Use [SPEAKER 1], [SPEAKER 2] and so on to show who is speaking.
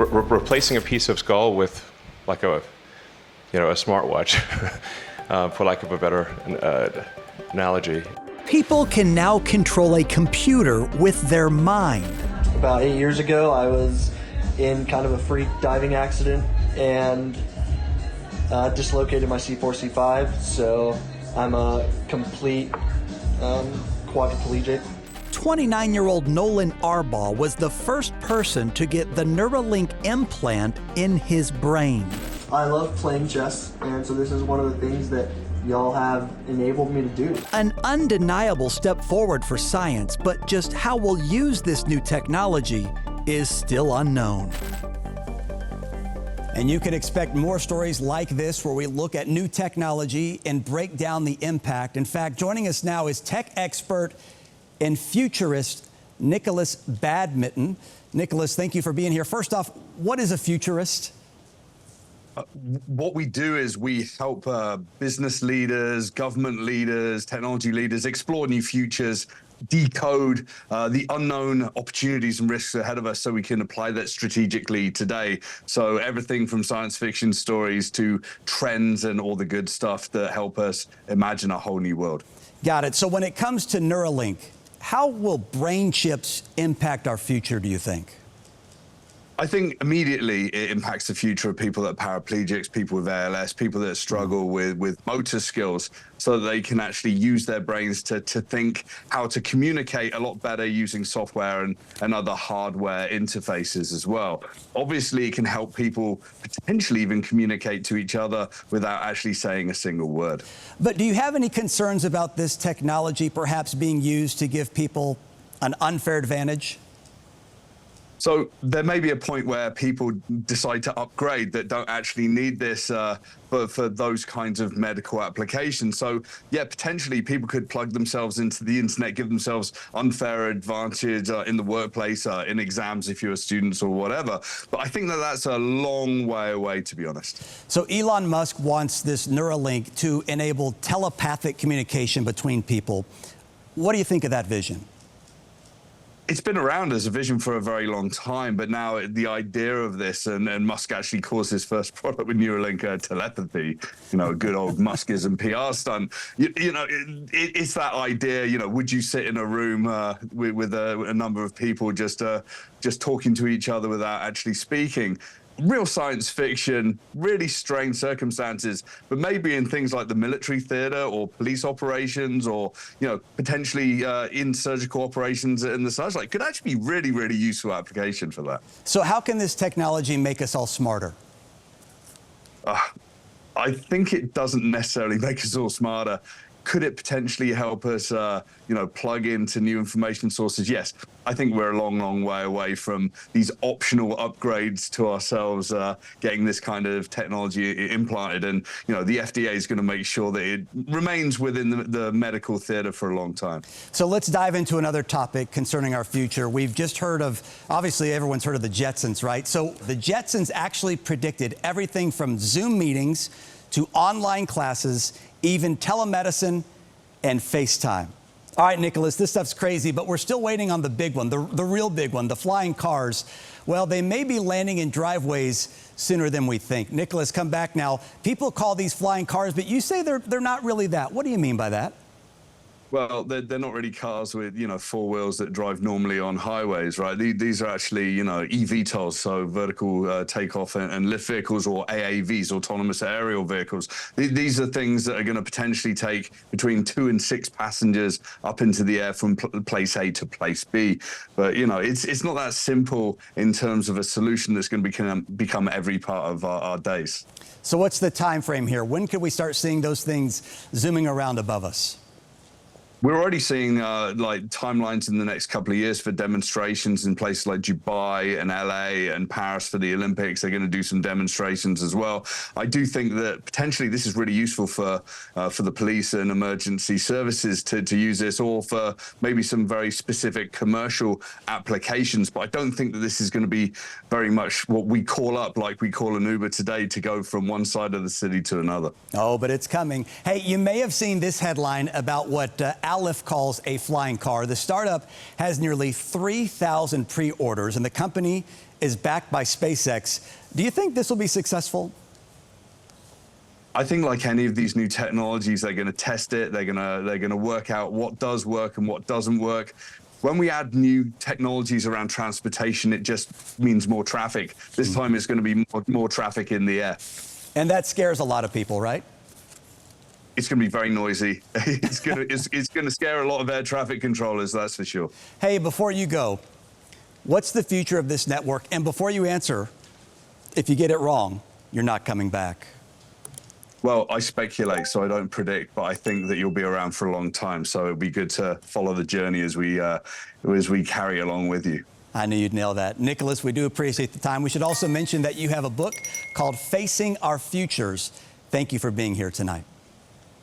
[SPEAKER 1] replacing a piece of skull with like a smartwatch, for lack of a better analogy.
[SPEAKER 2] People can now control a computer with their mind.
[SPEAKER 3] About 8 years ago, I was in kind of a freak diving accident and dislocated my C4, C5, so I'm a complete quadriplegic.
[SPEAKER 2] 29-year-old Nolan Arbaugh was the first person to get the Neuralink implant in his brain.
[SPEAKER 3] I love playing chess, and so this is one of the things that y'all have enabled me to do.
[SPEAKER 2] An undeniable step forward for science, but just how we'll use this new technology is still unknown. And you can expect more stories like this where we look at new technology and break down the impact. In fact, joining us now is tech expert and futurist Nikolas Badminton. Nikolas, thank you for being here. First off, what is a futurist?
[SPEAKER 4] What we do is we help business leaders, government leaders, technology leaders explore new futures, decode the unknown opportunities and risks ahead of us so we can apply that strategically today. So everything from science fiction stories to trends and all the good stuff that help us imagine a whole new world.
[SPEAKER 2] Got it. So when it comes to Neuralink, how will brain chips impact our future, do you think?
[SPEAKER 4] I think immediately it impacts the future of people that are paraplegics, people with ALS, people that struggle with motor skills, so that they can actually use their brains to think how to communicate a lot better using software and other hardware interfaces as well. Obviously, it can help people potentially even communicate to each other without actually saying a single word.
[SPEAKER 2] But do you have any concerns about this technology perhaps being used to give people an unfair advantage?
[SPEAKER 4] So there may be a point where people decide to upgrade that don't actually need this for those kinds of medical applications. So yeah, potentially people could plug themselves into the internet, give themselves unfair advantage in the workplace, in exams if you're students or whatever. But I think that that's a long way away, to be honest.
[SPEAKER 2] So Elon Musk wants this Neuralink to enable telepathic communication between people. What do you think of that vision?
[SPEAKER 4] It's been around as a vision for a very long time, but now the idea of this, and Musk actually calls his first product with Neuralink telepathy, a good old Muskism PR stunt. It's that idea, would you sit in a room with a number of people just talking to each other without actually speaking? Real science fiction, really strange circumstances, but maybe in things like the military theater or police operations or, potentially in surgical operations and the such, could actually be really, really useful application for that.
[SPEAKER 2] So how can this technology make us all smarter?
[SPEAKER 4] I think it doesn't necessarily make us all smarter. Could it potentially help us, plug into new information sources? Yes. I think we're a long, long way away from these optional upgrades to ourselves getting this kind of technology implanted. And, the FDA is going to make sure that it remains within the medical theater for a long time.
[SPEAKER 2] So let's dive into another topic concerning our future. We've just heard of, obviously, everyone's heard of the Jetsons, right? So the Jetsons actually predicted everything from Zoom meetings to online classes, even telemedicine and FaceTime. All right, Nikolas, this stuff's crazy, but we're still waiting on the big one, the real big one, the flying cars. Well, they may be landing in driveways sooner than we think. Nikolas, come back now. People call these flying cars, but you say they're not really that. What do you mean by that?
[SPEAKER 4] Well, they're not really cars with, four wheels that drive normally on highways, right? These are actually, eVTOLs, so vertical takeoff and lift vehicles, or AAVs, autonomous aerial vehicles. These are things that are going to potentially take between 2 and 6 passengers up into the air from place A to place B. But, it's not that simple in terms of a solution that's going to become every part of our days.
[SPEAKER 2] So what's the time frame here? When could we start seeing those things zooming around above us?
[SPEAKER 4] We're already seeing timelines in the next couple of years for demonstrations in places like Dubai and LA and Paris for the Olympics. They're going to do some demonstrations as well. I do think that potentially this is really useful for the police and emergency services to use this, or for maybe some very specific commercial applications. But I don't think that this is going to be very much what we call up, like we call an Uber today, to go from one side of the city to another.
[SPEAKER 2] Oh, but it's coming. Hey, you may have seen this headline about what Aleph calls a flying car. The startup has nearly 3,000 pre-orders, and the company is backed by SpaceX. Do you think this will be successful?
[SPEAKER 4] I think, like any of these new technologies, they're going to test it. They're going to work out what does work and what doesn't work. When we add new technologies around transportation, it just means more traffic. This time it's going to be more traffic in the air.
[SPEAKER 2] And that scares a lot of people, right?
[SPEAKER 4] It's going to be very noisy. It's going to scare a lot of air traffic controllers, that's for sure.
[SPEAKER 2] Hey, before you go, what's the future of this network? And before you answer, if you get it wrong, you're not coming back.
[SPEAKER 4] Well, I speculate, so I don't predict, but I think that you'll be around for a long time. So it'll be good to follow the journey as we carry along with you.
[SPEAKER 2] I knew you'd nail that. Nikolas, we do appreciate the time. We should also mention that you have a book called Facing Our Futures. Thank you for being here tonight.